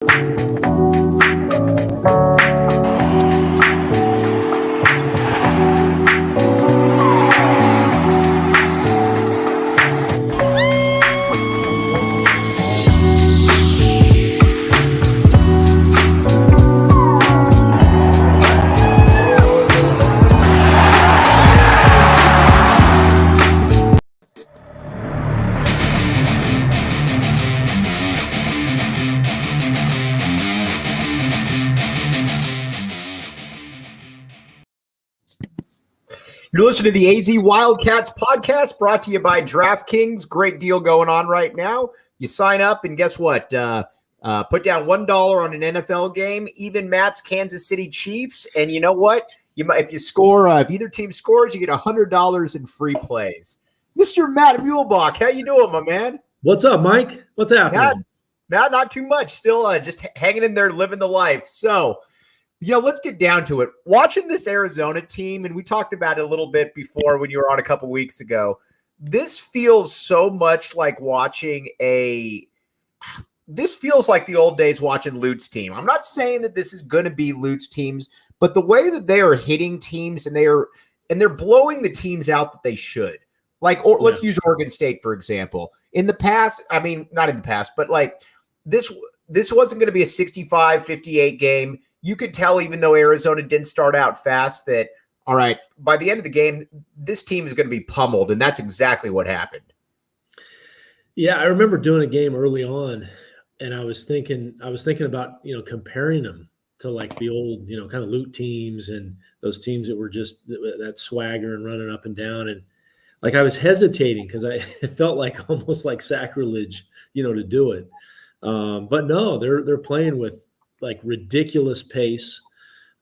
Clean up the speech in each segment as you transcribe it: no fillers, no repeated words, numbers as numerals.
You're listening to the AZ Wildcats podcast brought to you by DraftKings. Great deal going on right now. You sign up and guess what? Put down $1 on an NFL game, even Matt's Kansas City Chiefs. And you know what? If you score, if either team scores, you get $100 in free plays. Mr. Matt Muehlebach, how you doing, my man? What's up, Mike? What's happening? Not too much. Still just hanging in there, living the life. So, let's get down to it. Watching this Arizona team, and we talked about it a little bit before when you were on a couple weeks ago, this feels so much like watching this feels like the old days watching Lute's team. I'm not saying that this is going to be Lute's teams, but the way that they are hitting teams and they're blowing the teams out that they should. Let's use Oregon State, for example. In the past, I mean, not in the past, but this wasn't going to be a 65-58 game. You could tell, even though Arizona didn't start out fast, that, all right, by the end of the game, this team is going to be pummeled, and that's exactly what happened. Yeah, I remember doing a game early on, and I was thinking about, comparing them to the old, kind of Lute teams and those teams that were just that swagger and running up and down. And I was hesitating because it felt almost like sacrilege, to do it. But no, they're playing with ridiculous pace.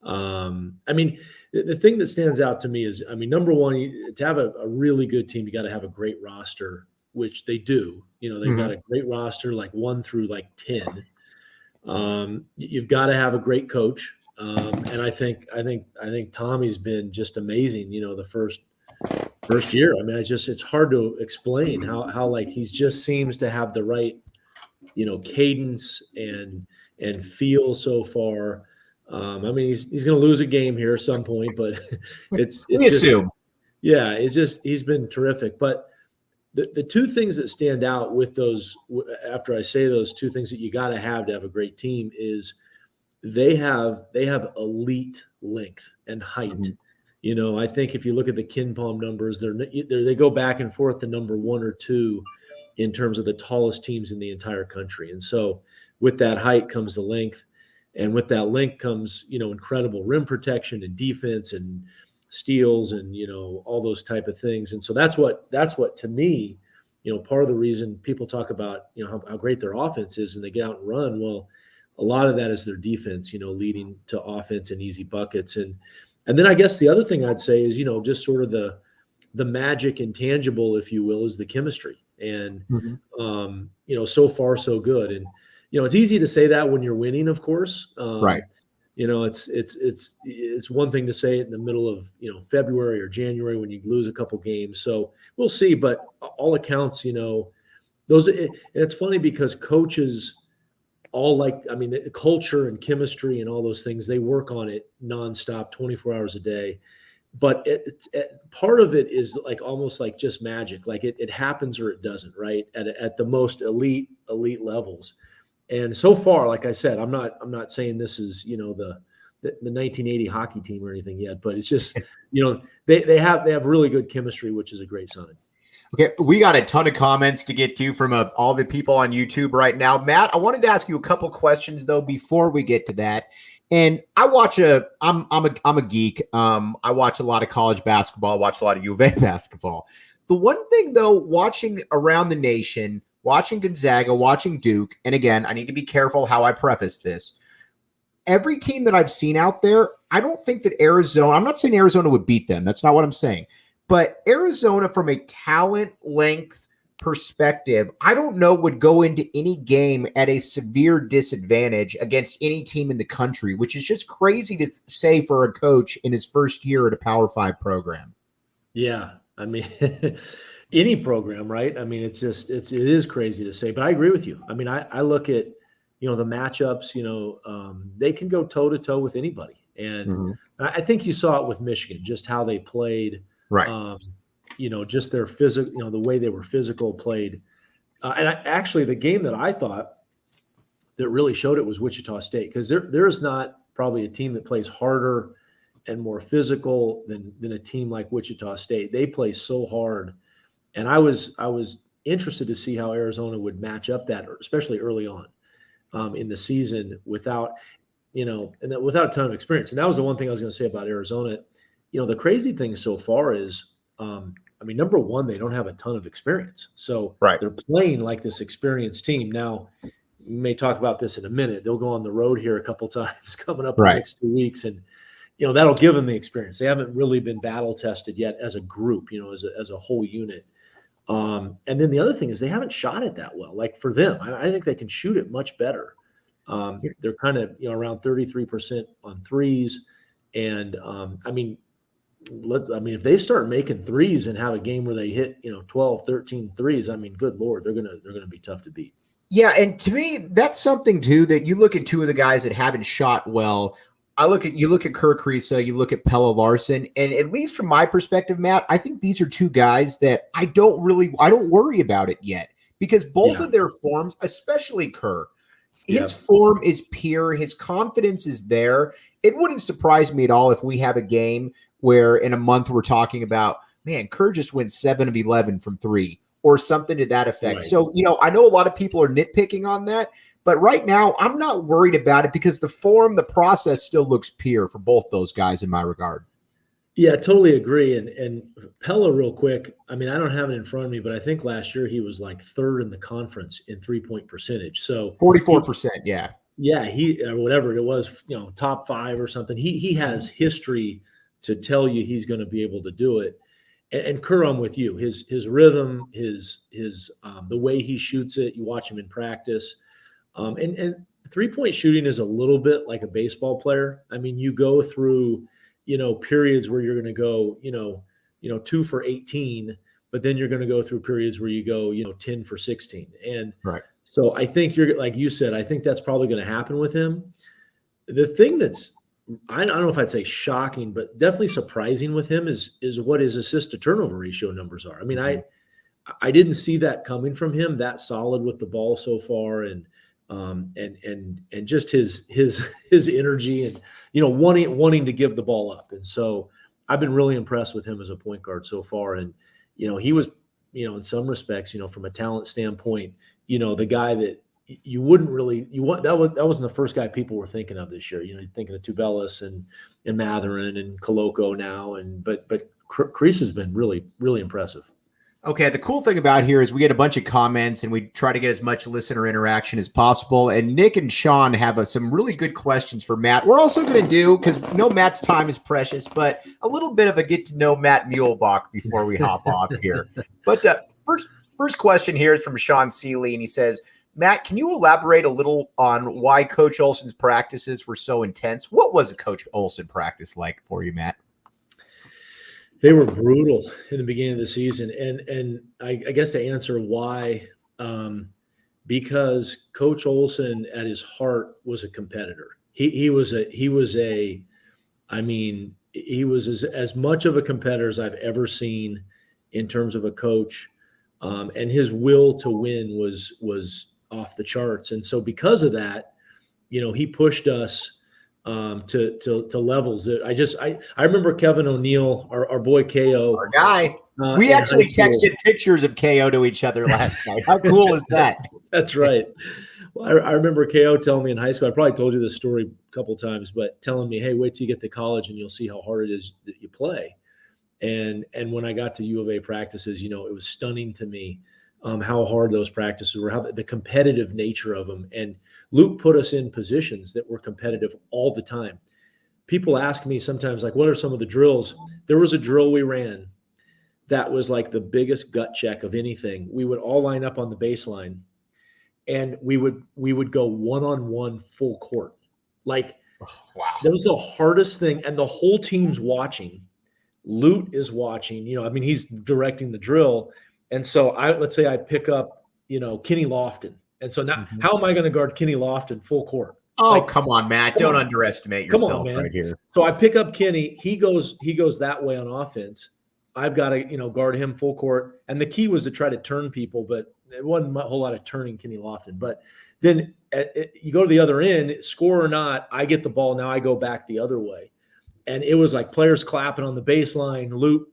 I mean, the thing that stands out to me is, number one, to have a really good team, you got to have a great roster, which they do. They've got a great roster, 1 through 10. You've got to have a great coach. And I think Tommy's been just amazing, the first year. I mean, it's hard to explain how he just seems to have the right, cadence and feel so far. I mean, he's going to lose a game here at some point, but it's assume. Yeah, he's been terrific. But the two things that stand out with those, after I say those two things that you got to have a great team, is they have elite length and height. Mm-hmm. I think if you look at the KenPom numbers, they go back and forth to number 1 or 2 in terms of the tallest teams in the entire country. And so with that height comes the length, and with that length comes, incredible rim protection and defense and steals and, all those type of things. And so that's what to me, part of the reason people talk about, how great their offense is and they get out and run. Well, a lot of that is their defense, leading to offense and easy buckets. And then I guess the other thing I'd say is, just sort of the magic intangible, if you will, is the chemistry. And, so far so good. And, it's easy to say that when you're winning, of course. Right. It's one thing to say it in the middle of, February or January when you lose a couple games. So we'll see. But all accounts, it's funny because coaches all the culture and chemistry and all those things, they work on it nonstop, 24 hours a day. But part of it is almost like just magic. It happens or it doesn't, right? At the most elite levels. And so far, like I said, I'm not saying this is, the 1980 hockey team or anything yet, but it's just, they have really good chemistry, which is a great sign. Okay, we got a ton of comments to get to from all the people on YouTube right now. Matt, I wanted to ask you a couple questions though before we get to that. And I'm a geek. I watch a lot of college basketball. I watch a lot of U of A basketball. The one thing though, watching around the nation, watching Gonzaga, watching Duke, and again, I need to be careful how I preface this. Every team that I've seen out there, I don't think that Arizona, I'm not saying Arizona would beat them. That's not what I'm saying. But Arizona, from a talent length perspective, I don't know would go into any game at a severe disadvantage against any team in the country, which is just crazy to say for a coach in his first year at a Power 5 program. Yeah, I mean, any program, right? I mean, it is crazy to say, but I agree with you. I mean, I look at, the matchups, they can go toe to toe with anybody. And I think you saw it with Michigan, just how they played, right. Just their physical, the way they were physical played. And actually the game that I thought that really showed it was Wichita State, because there is not probably a team that plays harder and more physical than a team like Wichita State. They play so hard. And I was interested to see how Arizona would match up that, especially early on in the season without a ton of experience. And that was the one thing I was going to say about Arizona. The crazy thing so far is, number one, they don't have a ton of experience. So they're playing like this experienced team. Now, we may talk about this in a minute. They'll go on the road here a couple times coming up in the next 2 weeks. And, that'll give them the experience. They haven't really been battle tested yet as a group, as a whole unit. And then the other thing is they haven't shot it that well. Like for them, I think they can shoot it much better. They're kind of, around 33% on threes. And if they start making threes and have a game where they hit, 12, 13 threes, good Lord, they're going to be tough to beat. Yeah. And to me, that's something too, that you look at two of the guys that haven't shot well. You look at Kerr, Kriisa, you look at Pelle Larsson, and at least from my perspective, Matt, I think these are two guys that I don't worry about it yet, because both of their forms, especially Kerr, his form is pure. His confidence is there. It wouldn't surprise me at all if we have a game where in a month we're talking about, man, Kerr just went 7 of 11 from 3 or something to that effect. Right. So, I know a lot of people are nitpicking on that, but right now I'm not worried about it because the process still looks pure for both those guys in my regard. Yeah, totally agree. And Pella, real quick, I don't have it in front of me, but I think last year he was like third in the conference in 3-point percentage. So 44%. Yeah. Yeah. He, or whatever it was, top 5 or something. He has history to tell you he's going to be able to do it. And Kerr, I'm with you. His rhythm, his the way he shoots it, you watch him in practice. And 3-point shooting is a little bit like a baseball player. You go through, periods where you're going to go, 2 for 18, but then you're going to go through periods where you go, 10 for 16. And so I think you're, like you said, I think that's probably going to happen with him. The thing that's, I don't know if I'd say shocking, but definitely surprising with him is what his assist to turnover ratio numbers are. I didn't see that coming from him, that solid with the ball so far. And just his energy and, wanting to give the ball up. And so I've been really impressed with him as a point guard so far. And, he was, in some respects, from a talent standpoint, the guy that you wouldn't really, that wasn't the first guy people were thinking of this year. You're thinking of Tubelis and Mathurin and Koloko now. But Kriisa has been really, really impressive. Okay, the cool thing about here is we get a bunch of comments and we try to get as much listener interaction as possible. And Nick and Sean have some really good questions for Matt. We're also going to do, because Matt's time is precious, but a little bit of a get to know Matt Muehlebach before we hop off here. But first question here is from Sean Seeley, and he says, Matt, can you elaborate a little on why Coach Olson's practices were so intense? What was a Coach Olson practice like for you, Matt? They were brutal in the beginning of the season. And I guess to answer why, because Coach Olson at his heart was a competitor. He was as much of a competitor as I've ever seen in terms of a coach. And his will to win was off the charts. And so because of that, he pushed us to levels that I remember Kevin O'Neill, our boy KO, our guy. We actually texted pictures of KO to each other last night. How cool is that? That's right. Well, I remember KO telling me in high school, I probably told you this story a couple of times, but telling me, hey, wait till you get to college and you'll see how hard it is that you play. And when I got to U of A practices, it was stunning to me how hard those practices were, how the competitive nature of them. And Luke put us in positions that were competitive all the time. People ask me sometimes, like, what are some of the drills? There was a drill we ran that was like the biggest gut check of anything. We would all line up on the baseline and we would go one-on-one full court. Like, wow, that was the hardest thing. And the whole team's watching. Lute is watching, he's directing the drill. And so let's say I pick up, Kenny Lofton, And so now, how am I going to guard Kenny Lofton full court? Oh, come on, Matt. Don't underestimate yourself right here. So I pick up Kenny. He goes that way on offense. I've got to, guard him full court. And the key was to try to turn people, but it wasn't a whole lot of turning Kenny Lofton. But then you go to the other end, score or not, I get the ball. Now I go back the other way. And it was like players clapping on the baseline, Luke,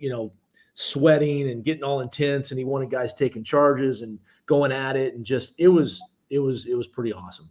sweating and getting all intense. And he wanted guys taking charges and going at it. And just, it was pretty awesome.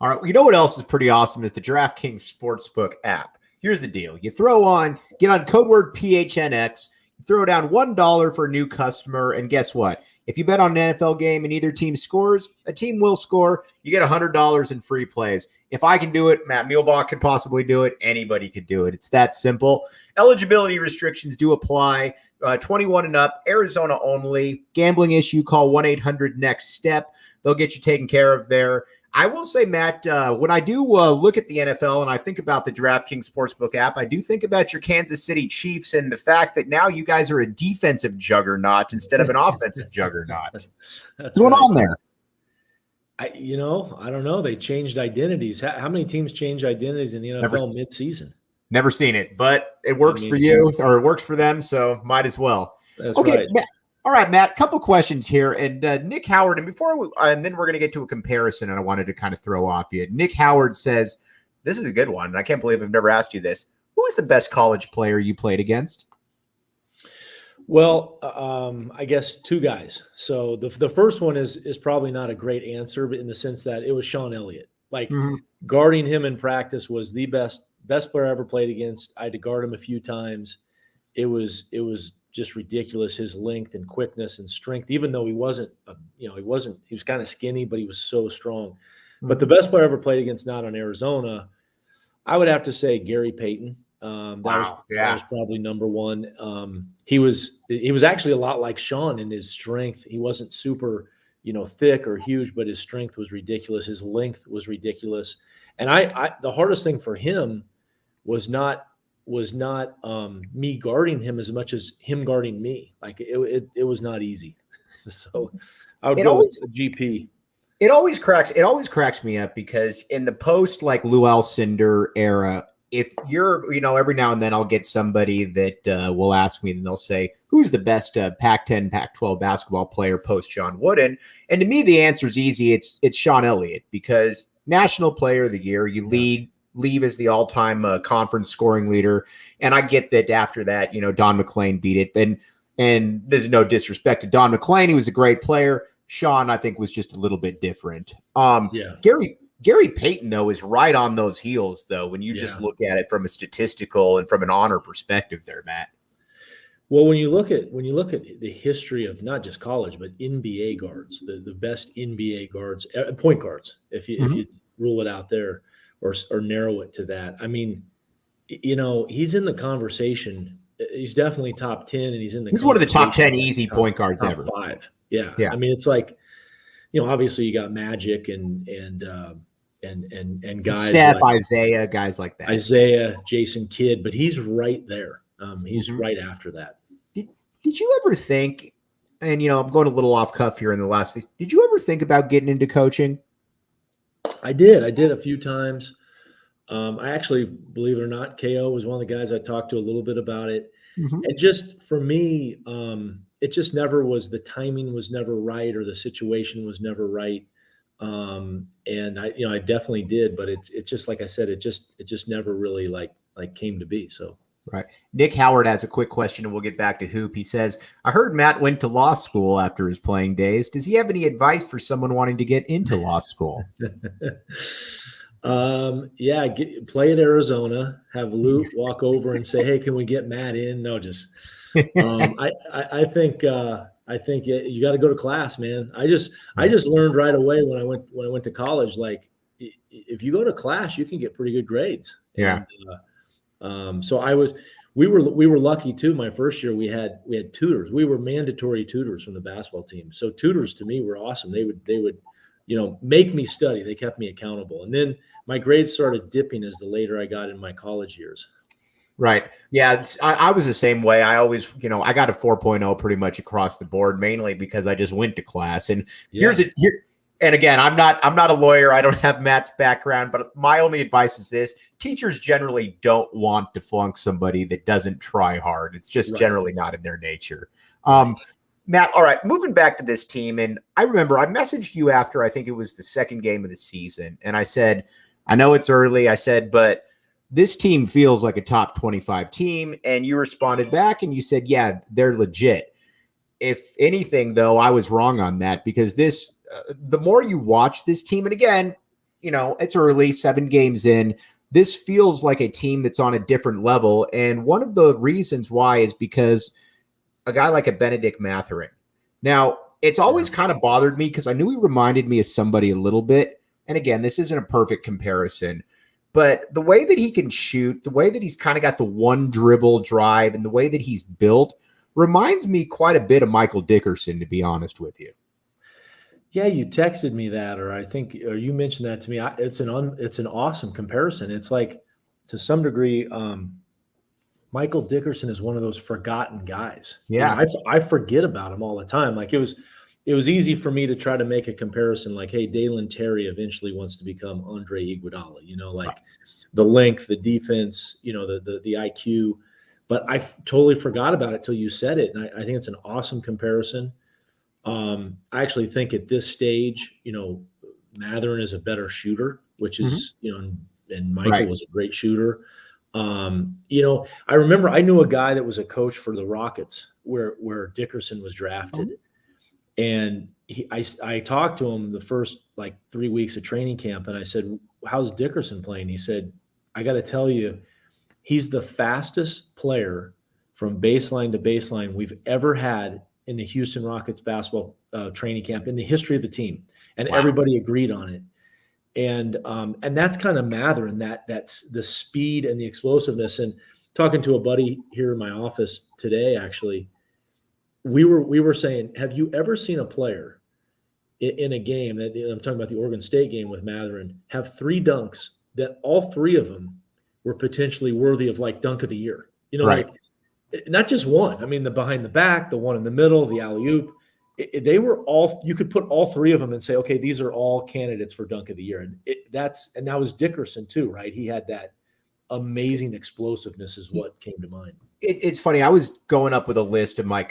All right. You know what else is pretty awesome is the DraftKings Sportsbook app. Here's the deal. You get on code word PHNX, you throw down $1 for a new customer, and guess what? If you bet on an NFL game and either team scores, a team will score. You get $100 in free plays. If I can do it, Matt Muehlebach could possibly do it. Anybody could do it. It's that simple. Eligibility restrictions do apply. 21 and up, Arizona only. Gambling issue, call 1-800-NEXT-STEP. They'll get you taken care of there. I will say, Matt, when I do look at the NFL and I think about the DraftKings Sportsbook app, I do think about your Kansas City Chiefs and the fact that now you guys are a defensive juggernaut instead of an offensive juggernaut. What's going on there? I don't know. They changed identities. How many teams change identities in the NFL mid-season? Never seen it, but it works for you, or it works for them, so might as well. That's right. Matt, all right, Matt, couple questions here. And Nick Howard, and then we're going to get to a comparison, and I wanted to kind of throw off you. Nick Howard says, this is a good one, and I can't believe I've never asked you this. Who is the best college player you played against? Well, I guess two guys. So the first one is probably not a great answer, but in the sense that it was Sean Elliott. Guarding him in practice was the best player I ever played against. I had to guard him a few times. It was just ridiculous, his length and quickness and strength, even though he was kind of skinny, but he was so strong. Mm-hmm. But the best player I ever played against, not on Arizona, I would have to say Gary Payton. That was probably number one. He was actually a lot like Sean in his strength. He wasn't super, thick or huge, but his strength was ridiculous. His length was ridiculous. And the hardest thing for him was not me guarding him as much as him guarding me. Like it was not easy. So I would go with the GP. It always cracks me up because in the post Lou Alcindor era, if you're, every now and then I'll get somebody that will ask me and they'll say, who's the best Pac-10, Pac-12 basketball player post John Wooden? And to me, the answer is easy. It's Sean Elliott, because National Player of the Year, you leave as the all-time conference scoring leader. And I get that after that, Don McClain beat it. And there's no disrespect to Don McClain. He was a great player. Sean, I think, was just a little bit different. Gary Payton, though, is right on those heels, though, when you just look at it from a statistical and from an honor perspective there, Matt. Well, when you look at the history of not just college, but NBA guards, the best NBA guards, point guards, if you rule it out there or narrow it to that. I mean, he's in the conversation. He's definitely top 10, and he's one of the top 10 easy point guards ever. 5. Yeah. I mean, it's like, obviously you got Magic and guys Steph, like Isaiah, guys like that. Isaiah, Jason Kidd, but he's right there. He's right after that. Did you ever think, and I'm going a little off cuff here in the last thing, did you ever think about getting into coaching? I did a few times. I actually, believe it or not, KO was one of the guys I talked to a little bit about it. Mm-hmm. And just for me, it just never was, the timing was never right, or the situation was never right. And I definitely did, but it just, like I said, it just never really like came to be. So. Right. Nick Howard has a quick question, and we'll get back to Hoop. He says, I heard Matt went to law school after his playing days. Does he have any advice for someone wanting to get into law school? Play at Arizona, have Luke walk over and say, hey, can we get Matt in? No, just I think you got to go to class, man. I just learned right away when I went to college, like if you go to class, you can get pretty good grades. Yeah. And, we were lucky too. My first year, we had tutors. We were mandatory tutors from the basketball team. So tutors to me were awesome. They would, make me study. They kept me accountable. And then my grades started dipping as the later I got in my college years. Right. Yeah. I was the same way. I always, I got a 4.0 pretty much across the board, mainly because I just went to class. And and again, I'm not a lawyer. I don't have Matt's background, but my only advice is this: teachers generally don't want to flunk somebody that doesn't try hard. It's just generally not in their nature. Matt, all right, moving back to this team. And I remember I messaged you after, I think it was the second game of the season. And I said, I know it's early. I said, but this team feels like a top 25 team. And you responded back and you said, yeah, they're legit. If anything, though, I was wrong on that, because this, the more you watch this team, and again, you know, it's early, 7 games in, this feels like a team that's on a different level. And one of the reasons why is because a guy like a Benedict Mathurin. Now, it's always kind of bothered me because I knew he reminded me of somebody a little bit. And again, this isn't a perfect comparison, but the way that he can shoot, the way that he's kind of got the one dribble drive, and the way that he's built reminds me quite a bit of Michael Dickerson, to be honest with you. Yeah, you texted me that, or you mentioned that to me. It's an awesome comparison. It's like, to some degree, Michael Dickerson is one of those forgotten guys. Yeah. You know, I forget about him all the time. Like, it was easy for me to try to make a comparison, like, hey, Dalen Terry eventually wants to become Andre Iguodala, you know, like the length, the defense, you know, the IQ. But I totally forgot about it till you said it. And I think it's an awesome comparison. I actually think at this stage, you know, Mathurin is a better shooter, which is, you know, and Michael was a great shooter. You know, I remember I knew a guy that was a coach for the Rockets where Dickerson was drafted. And I talked to him the first like 3 weeks of training camp, and I said, how's Dickerson playing? He said, I got to tell you, he's the fastest player from baseline to baseline we've ever had in the Houston Rockets basketball training camp in the history of the team. And everybody agreed on it. And that's kind of Mathurin, that's the speed and the explosiveness. And talking to a buddy here in my office today, actually, we were saying, have you ever seen a player in a game that I'm talking about the Oregon State game with Mathurin have 3 dunks that all 3 of them were potentially worthy of like dunk of the year? You know, like not just one. I mean, the behind the back, the one in the middle, the alley-oop. They were all, you could put all 3 of them and say, okay, these are all candidates for dunk of the year. And that was Dickerson too, right? He had that amazing explosiveness is what came to mind. It's funny. I was going up with a list of my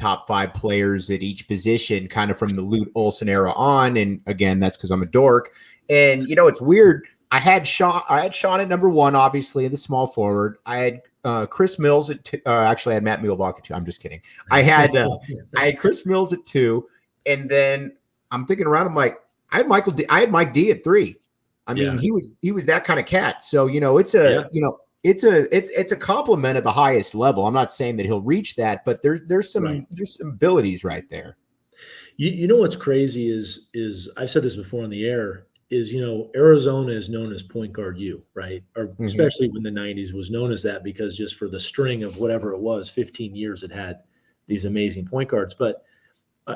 top 5 players at each position, kind of from the Lloyd Olson era on. And again, that's because I'm a dork. And you know, it's weird. I had Sean at number 1, obviously, in the small forward. I had Chris Mills at 2. Actually, I had Matt Muehlebach at 2. I'm just kidding. I had Chris Mills at 2, and then I'm thinking around. I'm like, I had Mike D at 3. I mean, he was that kind of cat. So you know, it's a compliment at the highest level. I'm not saying that he'll reach that, but there's some abilities right there. You know what's crazy is I've said this before on the air. Is, you know, Arizona is known as point guard U, right? Or especially in the 90s was known as that because just for the string of whatever it was, 15 years it had these amazing point guards. But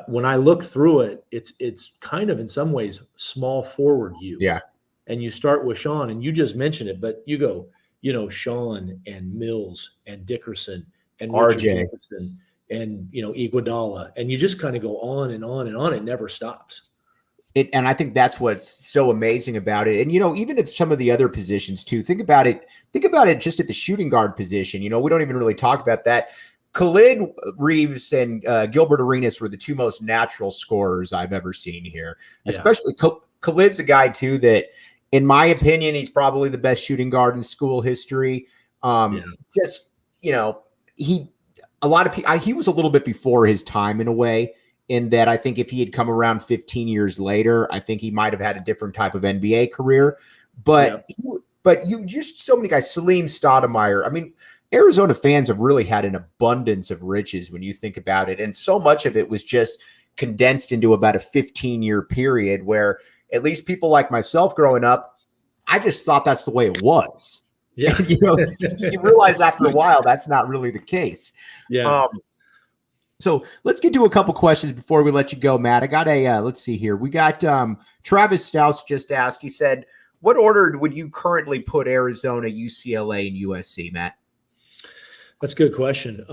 when I look through it, it's kind of in some ways small forward U. Yeah. And you start with Sean, and you just mentioned it, but you go, you know, Sean and Mills and Dickerson and Richard Jefferson and, you know, Iguodala, and you just kind of go on and on and on. It never stops. And I think that's what's so amazing about it. And, you know, even at some of the other positions too, think about it just at the shooting guard position. You know, we don't even really talk about that. Khalid Reeves and Gilbert Arenas were the 2 most natural scorers I've ever seen here. Especially Khalid's a guy too that, in my opinion, he's probably the best shooting guard in school history. Just, you know, he was a little bit before his time in a way. In that I think if he had come around 15 years later, I think he might have had a different type of NBA career. But you just so many guys, Salim Stoudemire. I mean, Arizona fans have really had an abundance of riches when you think about it. And so much of it was just condensed into about a 15-year period where at least people like myself growing up, I just thought that's the way it was. Yeah. And, you know, you realize after a while that's not really the case. Yeah. So let's get to a couple questions before we let you go, Matt. I got let's see here. We got Travis Strauss just asked, he said, what order would you currently put Arizona, UCLA, and USC, Matt? That's a good question.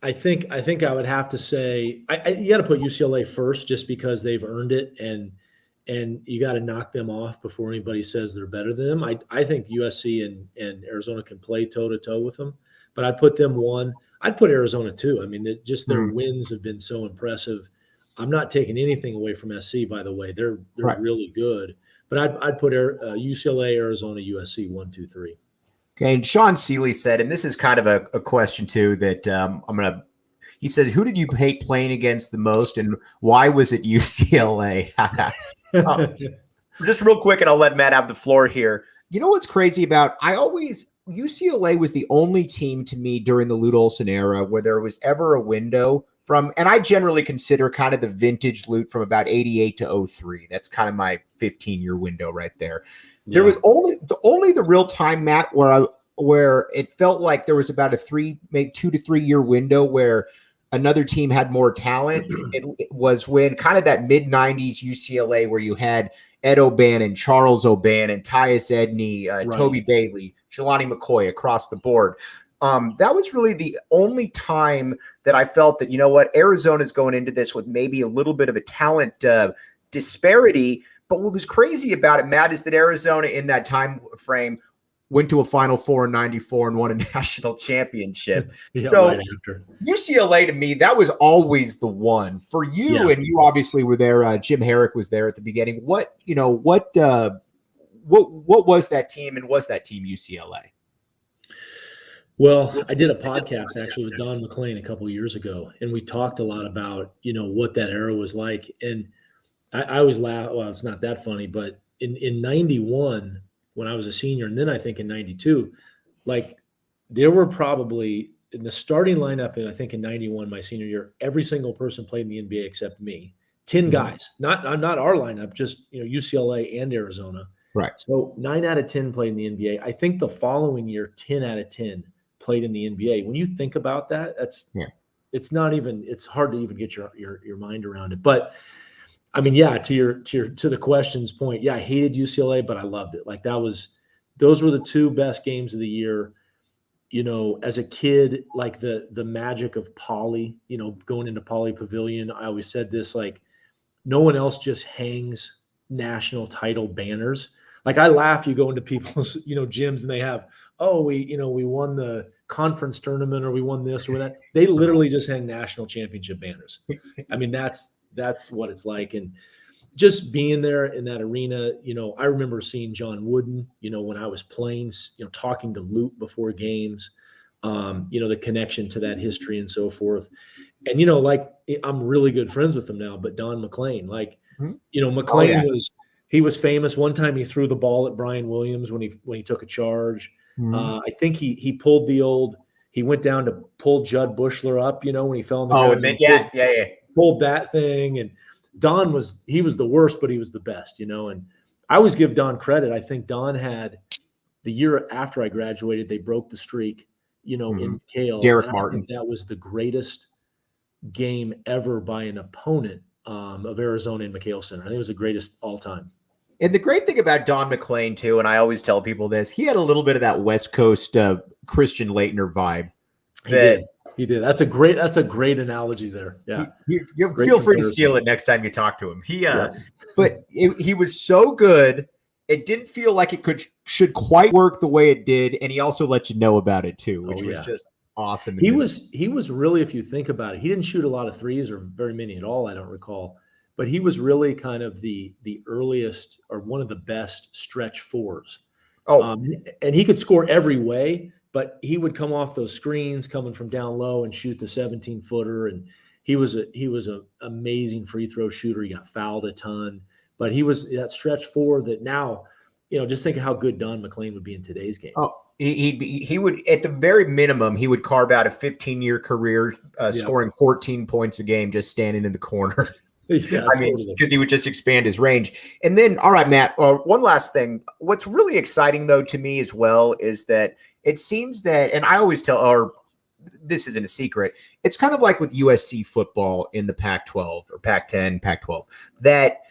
I think I would have to say you got to put UCLA first just because they've earned it. And and you got to knock them off before anybody says they're better than them. I think USC and Arizona can play toe-to-toe with them, but I'd put them one. I'd put Arizona two. I mean, their wins have been so impressive. I'm not taking anything away from SC, by the way. They're really good. But I'd put UCLA, Arizona, USC 1, 2, 3. Okay, and Sean Seeley said, and this is kind of a question too that he says, who did you hate playing against the most, and why was it UCLA? Just real quick, and I'll let Matt have the floor here. You know what's crazy about UCLA was the only team to me during the Lute Olson era where there was ever a window from, and I generally consider kind of the vintage Lute from about 88 to 03. That's kind of my 15-year window right there. Yeah. There was only the real time, Matt, where it felt like there was about maybe 2 to 3 year window where another team had more talent. It was when kind of that mid-90s UCLA where you had Ed O'Bannon, Charles O'Bannon, Tyus Edney, Toby Bailey, Jelani McCoy across the board. That was really the only time that I felt that, you know what, Arizona's going into this with maybe a little bit of a talent disparity. But what was crazy about it, Matt, is that Arizona in that time frame went to a Final Four in 94 and won a national championship. So right UCLA, to me, that was always the one for you. And you obviously were there. Jim Herrick was there at the beginning. What was that team, and was that team UCLA? Well, I did a podcast actually with Don McLean a couple of years ago, and we talked a lot about, what that era was like. And I always laugh. Well, it's not that funny, but in 91, when I was a senior, and then I think in 92, like there were probably in the starting lineup, and I think in 91, my senior year, every single person played in the NBA except me. 10 guys, not our lineup, just UCLA and Arizona. Right. So 9 out of 10 played in the NBA. I think the following year, 10 out of 10 played in the NBA. When you think about that, it's hard to even get your mind around it. But I mean, to the question's point, I hated UCLA, but I loved it. Like those were the 2 best games of the year. As a kid, like the magic of Poly, going into Poly Pavilion, I always said this, like no one else just hangs national title banners. Like I laugh, you go into people's, gyms and they have, we won the conference tournament or we won this or that. They literally just hang national championship banners. I mean, that's what it's like. And just being there in that arena, I remember seeing John Wooden, when I was playing, talking to Lute before games, the connection to that history and so forth. And, like I'm really good friends with him now, but Don McLean, McLean he was famous. One time he threw the ball at Brian Williams when he took a charge. I think he pulled he went down to pull Judd Bushler up, when he fell on the ground. And then, pulled that thing. And Don was the worst, but he was the best, and I always give Don credit. I think Don had the year after I graduated, they broke the streak, in Kale. Derek Martin. That was the greatest game ever by an opponent of Arizona in McHale Center. I think it was the greatest all time. And the great thing about Don McLean too, and I always tell people this, he had a little bit of that West Coast Christian Laettner vibe. He did. That's a great analogy there. Yeah. You feel free to steal it next time you talk to him. But he was so good. It didn't feel like it should quite work the way it did. And he also let you know about it too, which was just awesome. He was really, if you think about it, he didn't shoot a lot of threes or very many at all. I don't recall, but he was really kind of the earliest or one of the best stretch fours. And he could score every way, but he would come off those screens coming from down low and shoot the 17-footer. And he was an amazing free throw shooter. He got fouled a ton, but he was that stretch four that now, just think of how good Don McLean would be in today's game. Oh, he would, at the very minimum, he would carve out a 15-year career scoring 14 points a game, just standing in the corner. Because he would just expand his range. And then, all right, Matt, one last thing. What's really exciting, though, to me as well is that it seems that, and I always tell, or this isn't a secret, it's kind of like with USC football in the Pac-12 or Pac-10, Pac-12, that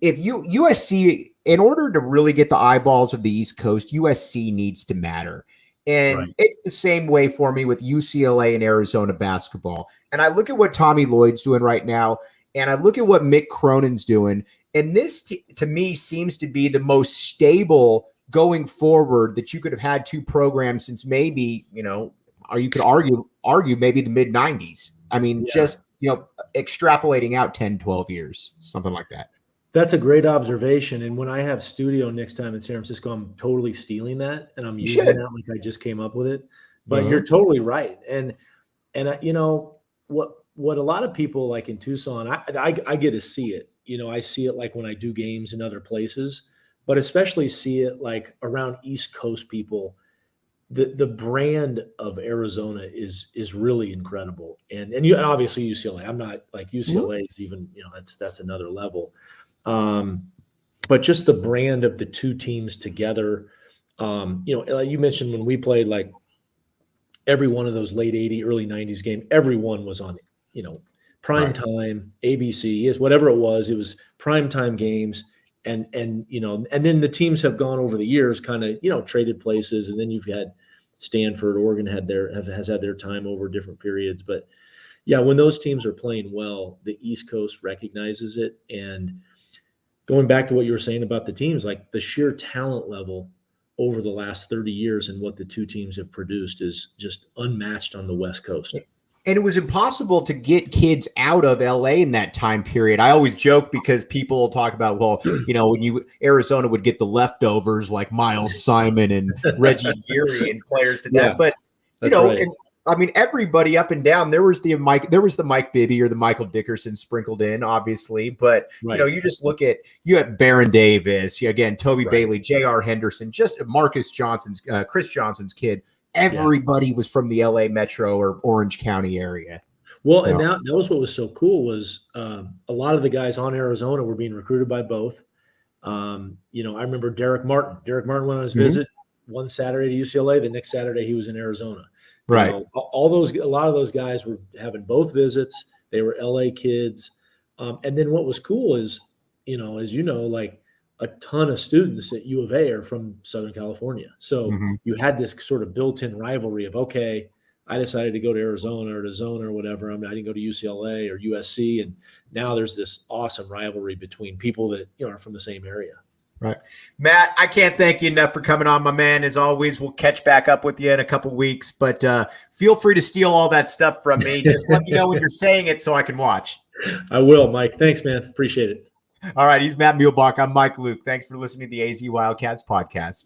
if USC, in order to really get the eyeballs of the East Coast, USC needs to matter. And it's the same way for me with UCLA and Arizona basketball. And I look at what Tommy Lloyd's doing right now, and I look at what Mick Cronin's doing, And this, to me, seems to be the most stable going forward that you could have had two programs since maybe, or you could argue maybe the mid 90s. I mean, just, extrapolating out 10, 12 years, something like that. That's a great observation. And when I have studio next time in San Francisco, I'm totally stealing that and I'm using that like I just came up with it. But you're totally right. And what a lot of people like in Tucson, I get to see it. I see it like when I do games in other places, but especially see it like around East Coast people. The brand of Arizona is really incredible. And obviously UCLA. I'm not like UCLA is even, that's another level. But just the brand of the two teams together, like you mentioned when we played, like every one of those late 80s, early 90s game, everyone was on, prime time, ABC, whatever it was prime time games. And then the teams have gone over the years, kind of, traded places. And then you've had Stanford, Oregon has had their time over different periods. But yeah, when those teams are playing well, the East Coast recognizes it. And going back to what you were saying about the teams, like the sheer talent level over the last 30 years and what the two teams have produced is just unmatched on the West Coast. And it was impossible to get kids out of LA in that time period. I always joke because people talk about, well, when Arizona would get the leftovers like Miles Simon and Reggie Geary and players to that. But, right. And, I mean, everybody up and down, there was the Mike Bibby or the Michael Dickerson sprinkled in, obviously. But, you just look at, you had Baron Davis, again, Toby Bailey, J.R. Henderson, just Marcus Johnson's, Chris Johnson's kid. Everybody was from the LA Metro or Orange County area. Well, and that was what was so cool was a lot of the guys on Arizona were being recruited by both. I remember Derek Martin. Derek Martin went on his visit one Saturday to UCLA. The next Saturday he was in Arizona. Right. A lot of those guys were having both visits. They were LA kids. And then what was cool is, as like a ton of students at U of A are from Southern California. So you had this sort of built-in rivalry of, okay, I decided to go to Arizona or to Zona or whatever. I didn't go to UCLA or USC. And now there's this awesome rivalry between people that, are from the same area. Right. Matt, I can't thank you enough for coming on, my man. As always, we'll catch back up with you in a couple weeks, but feel free to steal all that stuff from me. Just let me know when you're saying it so I can watch. I will, Mike. Thanks, man. Appreciate it. All right. He's Matt Muehlebach. I'm Mike Luke. Thanks for listening to the AZ Wildcats podcast.